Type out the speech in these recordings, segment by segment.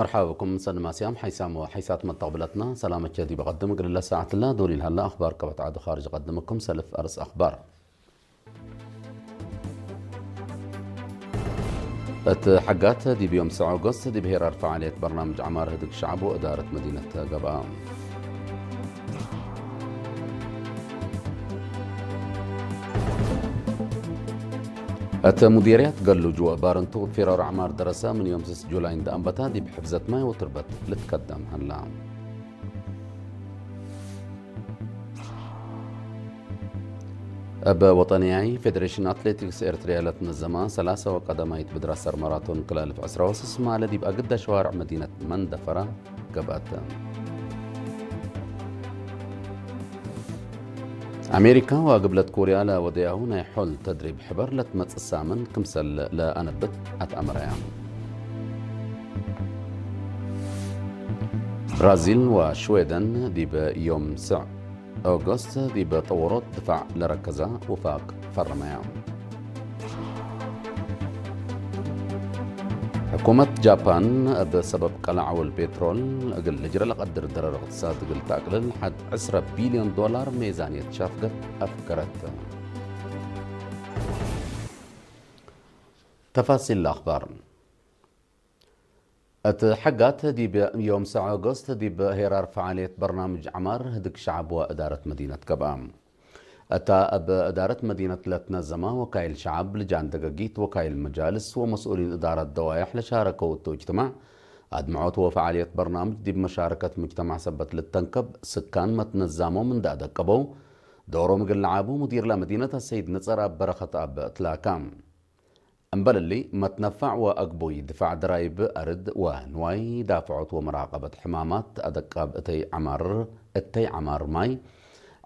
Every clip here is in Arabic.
مرحبا بكم من سنة ماسيام حيسام وحيسات من طابلتنا سلامة جدي بقدمك لله ساعة الله دوري هلا أخبار كبت عاد خارج أقدمكم سلف أرس أخبار حقات دي بيوم 9 أغسطس دي بهيرار فعالية برنامج عمار هدك الشعب وإدارة مدينة قباء مديريات قالوا جوا بارنتو فرار عمار درسة من يوم 6 جولاي دا أنبتا دي بحفظة ماي وتربت لتقدم هلا أب وطنياي فيدريشن أتليتيكس إرتريا لتنظمة ثلاثة وقدمايت بدراسة ماراثون كلال في عسرة وسس ما الذي بقى قد شوارع مدينة مندفرة قبات أمريكا وقبلت كوريا لا وديعه يحل تدريب حبر لتمت السامن كمسل لأنبت أتأمريا برازيل وشويدن دي بيوم 9 أغسطس دي بطورات دفاع لركزة وفاق فرميا حكومة جابان بسبب قلع البترول أقل لجرى لقدر درر اقتصاد قل تأقلل حد 10 بليون دولار ميزانية شافقة أفكرت تفاصيل الأخبار حقات دي بيوم 9 أغسطس دي بهيرار فعالية برنامج عمار هدك شعب وإدارة مدينة قبام أتا بإدارة مدينة لتنظمة وكايل شعب لجان دقاقيت وكايل مجالس ومسؤولين إدارة دوائح لشاركوا اجتماع أدمعوت وفعالية برنامج دي بمشاركة مجتمع سبت للتنكب سكان متنظموا من دا دقبو دورو مقل لعابو مدير لمدينة السيد نصر برخة أب تلاكام أنبل اللي متنفع وأقبوي دفاع درايب أرد ونواي دافعوت ومراقبة حمامات أدقاب اتي عمار ماي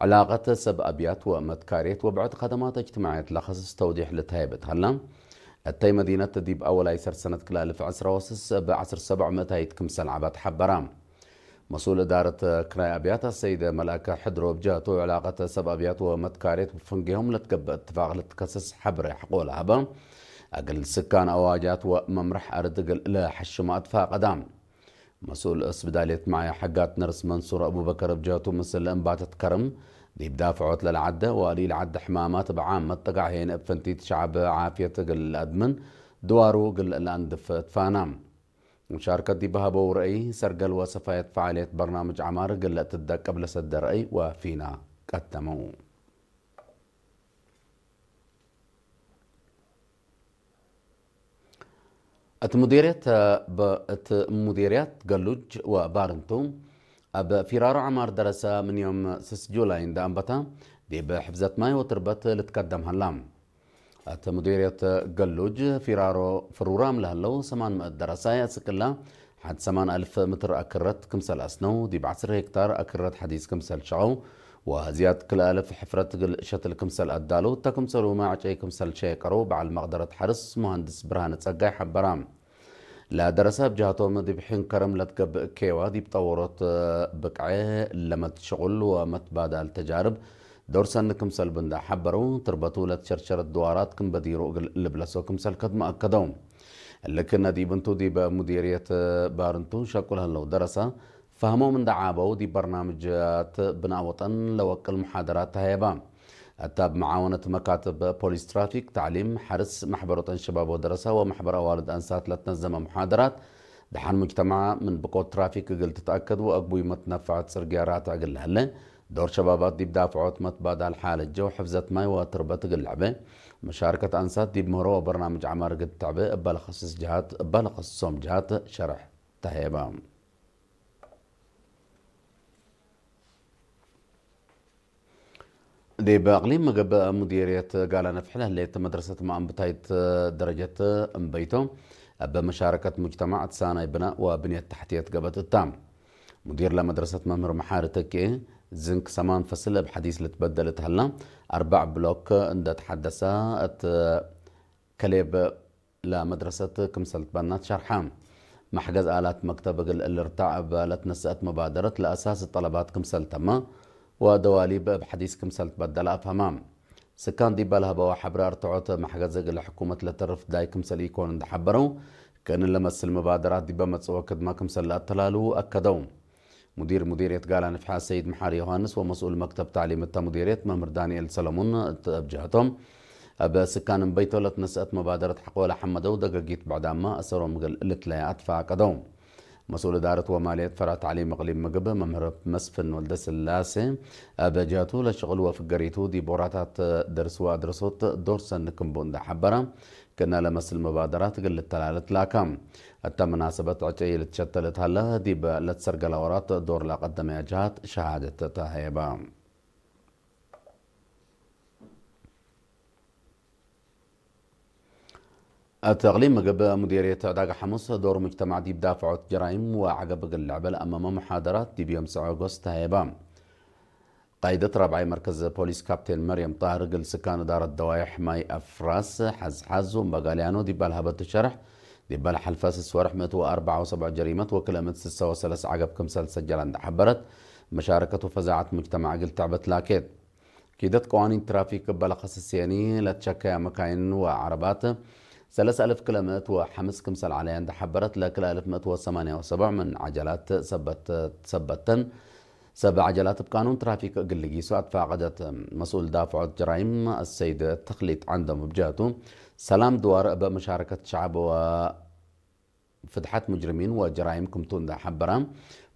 علاقة سب أبيات ومتكاريت وبعد خدمات اجتماعية لخصص توضيح لتهيبت هلا التي مدينة تديب أول أيسر سنة كلال في عسر وسس بعصر 700 كمسل عبات حبرام مسؤول إدارة كراي أبيات السيدة ملاكة حدرو بجاتو علاقة سب أبيات ومتكاريت وفنقهم لتقب اتفاق لتكسس حبر حقول هبا أقل سكان أواجات وممرح أردقل إلى حشمات فاقدام مسؤول اسبدالية معي حقات نرس منصور أبو بكر بجاتو مثل انباتت كرم دي بدافعوت للعدة وقليل عد حمامات بعامة تقع هين بفنتيت شعب عافية قل الأدمن دوارو قل الأندف تفانام مشاركة دي بهابو رأي سرقل وصفاية فعالية برنامج عمار قل تدى قبل سد رأي وفينا قدمو مديريات قلوج وبارنتو فرار عمار درسة من يوم 6 جولاي دا أنبتا دي بحفظة ماي وتربت لتقدم هلام مديرية قلوج فرورام لهلو سمان درسة سكلا حد 8000 متر أكرت كمسل أسنو دي ب10 هكتار أكرت حديث كمسل شعو وزياد كل ألف حفرت شتل كمسل أدالو تكمسلو مع شي كمسل شيكرو بعد مقدرة حرس مهندس برهان تسقاي حبرام لا درسة بجهاتهم دي بحين كرم لتقب كيوا دي بطورات بقعي لما تشغل وما تبادل التجارب دور سن كمسل بندا حبرو تربطوا لتشرشر الدوارات كم بديرو اللي بلسو كمسل كد مؤكدون لكن دي بنتو دي بمديرية بارنتو شكل هلو درسة فهموا من دعابو دي برنامجات بناء وطن لوكل محاضرات هيبام أتى بمعاونة مكاتب بوليس ترافيك تعليم حرس محبرة شباب ودراسة ومحبر أوارد أنسات لتنظم محاضرات دحان مجتمع من بقوة ترافيك قل تتأكد وأقبوي متنفعت سرقيارات أقل هلا دور شبابات دي بدافعوت متبادل حال الجو حفزت ماي وتربة قل لعبة مشاركة أنسات دي بمهرو برنامج عمار قد تعبة بلخصصهم جهات شرح تهيبام دي بأقليم مقب مديرية قال نفحله اللي مدرسة ما بتايت درجة بيتو بمشاركة مجتمع سانا بناء وبنية تحتية قبة التام مدير لمدرسة ممر محارتك زنك سمان فصل بحديث اللي تبدلت هلا 4 بلوك عند تحدثت كليب لمدرسة كمسلت بنات شرحام محجز آلات مكتب الارتاع لتنسأت مبادرة لأساس الطلبات كمسلت ما ودواليب بحديث كمسل تبدل أفهمام سكان دي بالها بوا حبر ارتعوت محجز الحكومة لترف داي كمسل يكون حبرو كان لمس المبادرات دي بمتصوى كدما كمسلات تلالو أكدوم مديرية قال نفحة السيد محاري يوهانس ومسؤول مكتب تعليم مديرية ممر دانيال سلمون بجهتهم بسكان بيتولت نسأت مبادرة حقولة حمدو دقاقيت بعد ما أسروا مقل لتلايات فاقدوم مسؤول إدارة ومالية فرع تعليم إقليم مقبة ممر مسفن والدس اللاسي بجهته لشغل وفقريتو دي بوراتات درس وادرسوت دور سنكم بوندا حبرا كنا لمس المبادرات قل التلالت لاكام حتى مناسبة عجي لتشتلت هلا دي لتسرق الأورات دور لا قدم جهات شهادة تهيبا التغليم مقب مديرية عداق حمص دور مجتمع دي بدافعوا جرائم وعقب اللعبة أمام محاضرات دي بيوم 9 أغسطس تهيبا قايدة ربعي مركز بوليس كابتن مريم طاهر قل سكان دار الدوايح ماي أفراس حز ومبقاليانو دي بالهبت الشرح دي بال حلفاس السوارح 174 جريمة وكلمة 6 عقب كمسال سجل عند حبرت مشاركة وفزاعة مجتمع قل تعبت لاكيد كيدت قوانين ترافيك بلخص السياني لتشكى مكاين وعربات 3000 كيلومتر وحمس كمسال عليه عند حبرت لكل 1178 من عجلات ثبتن 7 عجلات بقانون ترافيك قلقي سؤال فاقدت مسؤول دافع الجرائم السيد التخليط عندهم بجهته سلام دوار بمشاركة شعب وفتحات مجرمين وجرائم كمتون دا حبرام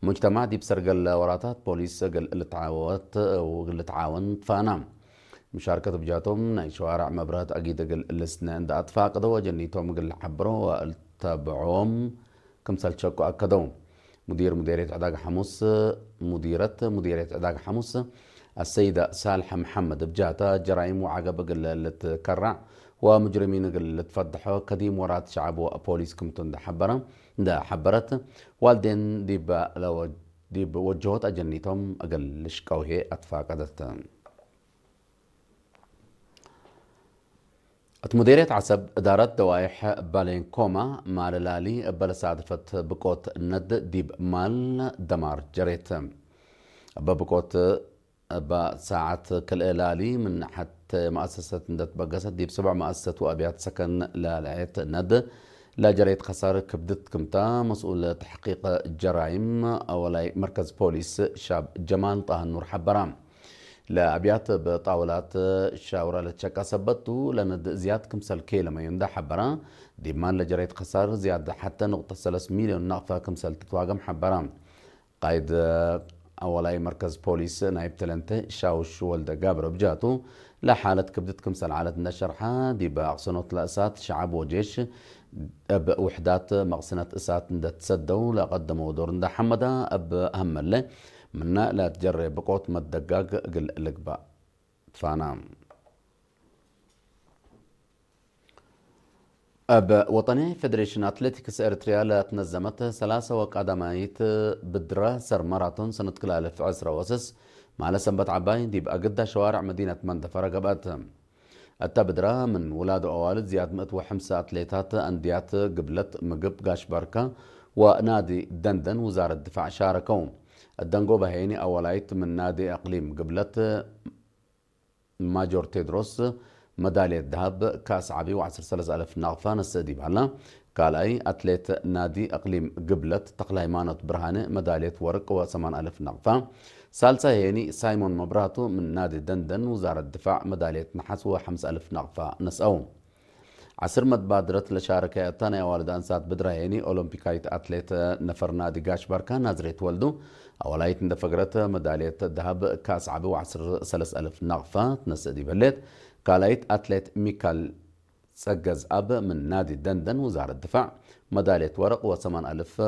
مجتمع دي بسرق الوراتات بوليس قل اللي تعاوت وقل تعاون فانام مشاركة بجاتهم ناي شوارع مبرات أكيد قل السنة عند أطفاق دو وجنيتهم قل حبروا والتبعوم كمسال شكو أكدوم مديرية عداق حمص مديرية عداق حمص السيدة صالحة محمد بجاتا جرائم وعقب قل اللي تكرع ومجرمين قل اللي تفضحوا كديم ورات شعب وبوليس كمتون دا حبرت والدين دي بوجهوت أجنيتهم أقل لشكوهي أتفاقدت مديرية عسب إدارة دوائح بالين كوما مالالي بلسادفة بقوت الند ديب مال دمار جريت بقوت بساعة كالإلالي من حتى مؤسسة ندت بقصت ديب 7 مؤسسة وأبيات سكن لالعيت ند لا جريت خسارة كبدت كمتا مسؤول تحقيق الجرائم أولاي مركز بوليس شاب جمال طه النور حبرام لأبيات بطاولات الشاورة لتشكا سبتو لند زياد كمسل كيلو ما يندى حبران دي مان لجريت خسار زيادة حتى نقطة 3 مليون نقفة كمسل تتواقم حبران قايد أولاي مركز بوليس نايب تلنتي شاوش والدا قابر بجاتو لا حالة كبدت كمسل عالة النشرحة دي بأقصنوت لأسات شعب وجيش بوحدات مقصنة إسات ندى تسدو لقدموا دور ندى حمدا أب أهم اللي منا لا تجرب بقوت مدقاق قل لقباء فانام أب وطني فيدريشن أتلتيكس إريتريا لا تنظمت 3 وقدمايت بدرة سر ماراثون سنة كلال في عسرة وسس مع سنبت عباين دي بقى قدها شوارع مدينة مندفة رقبات التبدرة من ولاد ووالد زياد 105 أتليتات أنديات قبلت مقب قاش باركا ونادي دندن وزارة الدفاع شاركوا الدنقو بهيني أولايت من نادي أقليم قبلت ماجور تيدروس ميدالية ذهب كاس عبي وعسر 3000 نغفة نستدي بهلا قال أي أتليت نادي أقليم قبلت تقليمانة برهانة ميدالية ورق و8000 نغفة ثالثة هيني سايمون مبراتو من نادي دندن وزارة الدفاع ميدالية نحاس و5000 نغفة نسأو عسر متبادرة لشاركة الثانية والدان سات بدرة هيني أولمبيكايت أتليت نفر نادي قاش باركا نازريت ولدو أولايت ندفقرت ميدالية ذهب كاس عبي وعسر 3000 نغفة تنسدي بليت كالايت أتليت ميكال سجز أب من نادي دندن وزارة الدفاع ميدالية ورق و8000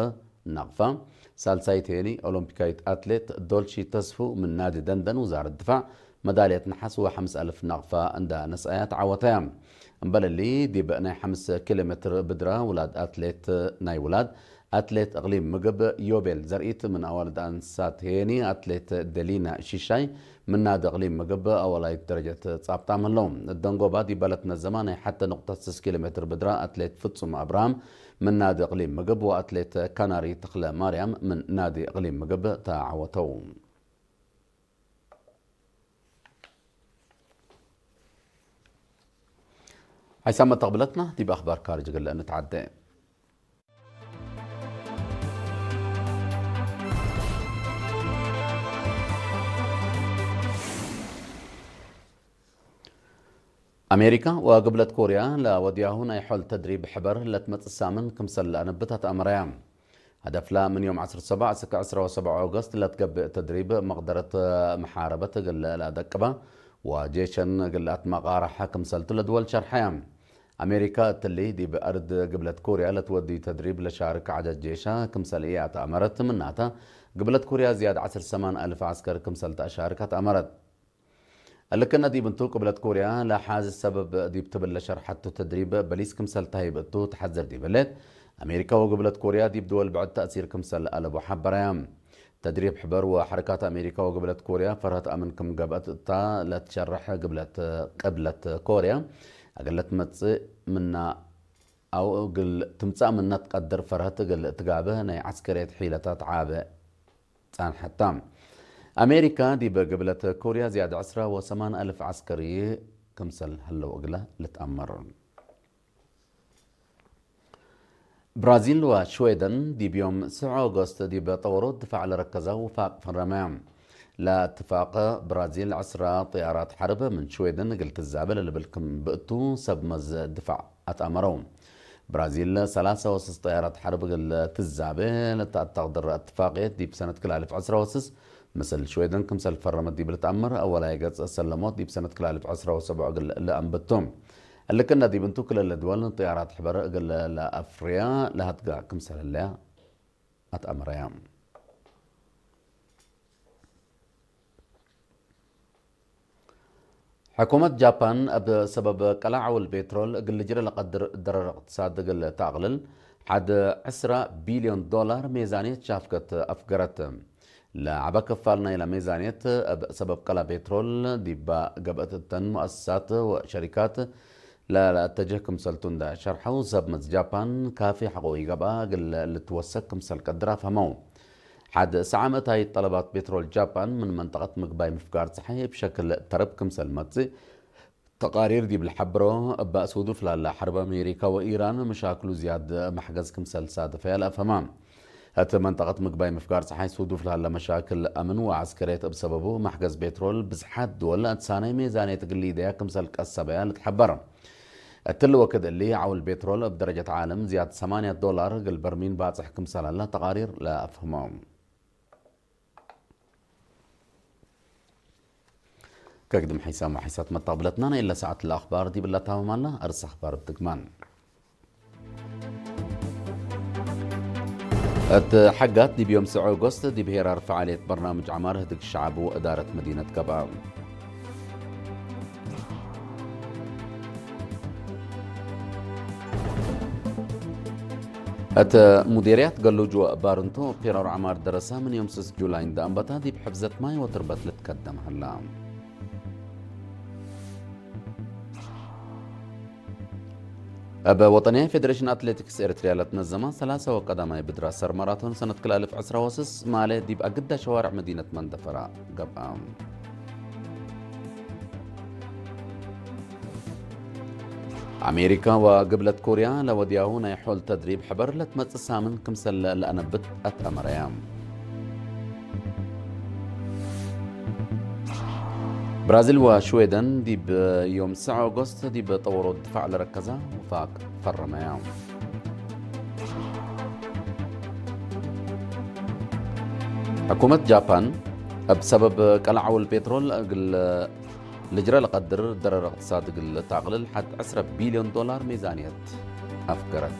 نغفة سالسايتيني أولمبيكايت أتليت دولشي تسفو من نادي دندن وزارة الدفاع ميدالية نحاس و5000 نغفة عند نسايات عوتام مبللي دي بقنا 5 كيلومتر بدرة ولاد أتليت ناي ولاد أتليت أقليم مقب يوبيل زرقيت من أولد أنسات هيني أتليت دلينا شيشاي من نادي أقليم مقب أولاي درجة صابطة من لهم الدنقو بادي بلتنا الزمان حتى نقطة 6 كيلومتر بدرة أتليت فتسم أبرام من نادي أقليم مقب وأتليت كناري تخلى مريم من نادي أقليم مقب تعوتو هاي سامة تقبلتنا دي بأخبار خارج قلنا نتعدى أمريكا وقبلت كوريا لا ودياهون يحول تدريب حبر لتمت السامن كمسل لأنبتها أمريام هدف لا من يوم 17 سكة 17 أغسطس لا تقبل تدريب مقدرة محاربة قل لا دقبة وجيشن قلات مقارحة كمسلت لدول شرحيام أمريكا تلي دي بأرض قبلت كوريا لتودي تدريب لشارك عدد جيشها كمسل إيات أمرت مناتها قبلت كوريا زياد 10,000 عسكر كمسلت أشاركت أمرت لكن دي بنتو قبلت كوريا لا حاز السبب دي بتبل شرحته تدريب بليس كمسل تهيبتو تحذر دي بلد أمريكا وقبلت كوريا دي بدول بعد تأثير كمسل ألب وحبريام تدريب حبر وحركات أمريكا وقبلت كوريا فرهت أمن كم قبلت تا لا تشرح قبلت كوريا أقلت متص منا أو قل تمتص منا تقدر فرهت قل تقابه ناي عسكرية حيلتات عابة تان حتام أمريكا دي بقبلت كوريا زيادة 10,000 عسكري كمسل هلو أقله لتأمر برازيل وشويدن دي بيوم 7 أغسطس دي بطوروا الدفاع لركزة وفاق فرمام لا اتفاق برازيل 10 طيارات حرب من شويدن قلت الزابل اللي بالكم بقتو سبمز الدفاع أتأمرون برازيل 3 طيارات حرب قلت الزابل تقدر اتفاقية دي بسنة كل 10 مثل شويدن كمسل فرمت دي بلتأمر أولا يقص السلمات دي بسنة كل 1017 قل لأنبتهم اللي كنا دي بنتو كل الدول طيارات حبر قل لأفريا لها تقع كمسل اللي أتأمر يام حكومة جابان بسبب قلع البترول قل جرى لقدر درر اقتصاد قل تغلل حد 10 بليون دولار ميزانية شافكة أفقرت لا عبا كفالنا إلى ميزانية بسبب قلع بترول دي قبقت التن مؤسسات وشركات لا اتجه كمسلتون دا شرحو سبمز جابان كافي حقوقي قبا قل لتوسك كمسل قدرها فهمو حد سعامت هاي طلبات بترول جابان من منطقة مقباي مفقار صحيح بشكل ترب كمسل متزي تقارير دي بالحبرو بأسودو فلا حرب أمريكا وإيران مشاكلو زياد محجز كمسل سادفة لا فهمام هات منطقة مقباي مفقار صحيح سودو فلا مشاكل أمن وعسكرية بسببه محجز بترول بزحاد ولا تساني ميزانية تقليدية كمسل كالسبايا لتحبرا التلو وكد اللي عول البترول بدرجة عالم زيادة $8 قل برمين باصح كمسل الله تقارير لا أفهمهم كقدم حسام وحسات مطابلتنا إلا ساعة الأخبار دي بالله تاوم الله أرس أخبار بتكمان حقات دي بيوم 7 أغسطس دي بهيرار فعالية برنامج عمار هدك الشعب وإدارة مدينة كبا مديريات قالوا جوا بارنتو قرار عمار درسها من يوم 6 جولاي دا أنبتا دي بحفظة ماي وتربت لتقدم هلا أبا وطنية فيدريشن أتليتكس إريتريا لتنظمها 3 وقدماء بدراسة ماراثون سنة كل 1010 مالي دي بقى شوارع مدينة مندفرة قبام أمريكا وقبلت كوريا لودياهون يحول تدريب حبر لتمتص من كمسل لأنبت أتأمريام برازيل وشويدن دي بيوم 9 أغسطس دي بطوروا الدفاع لركزة وفاق فرميام حكومة جابان بسبب قلعوا البترول لجرى لقدر درر اقتصاد تغلل حد 10 بليون دولار ميزانية أفكرت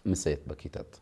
مسيت بكيتات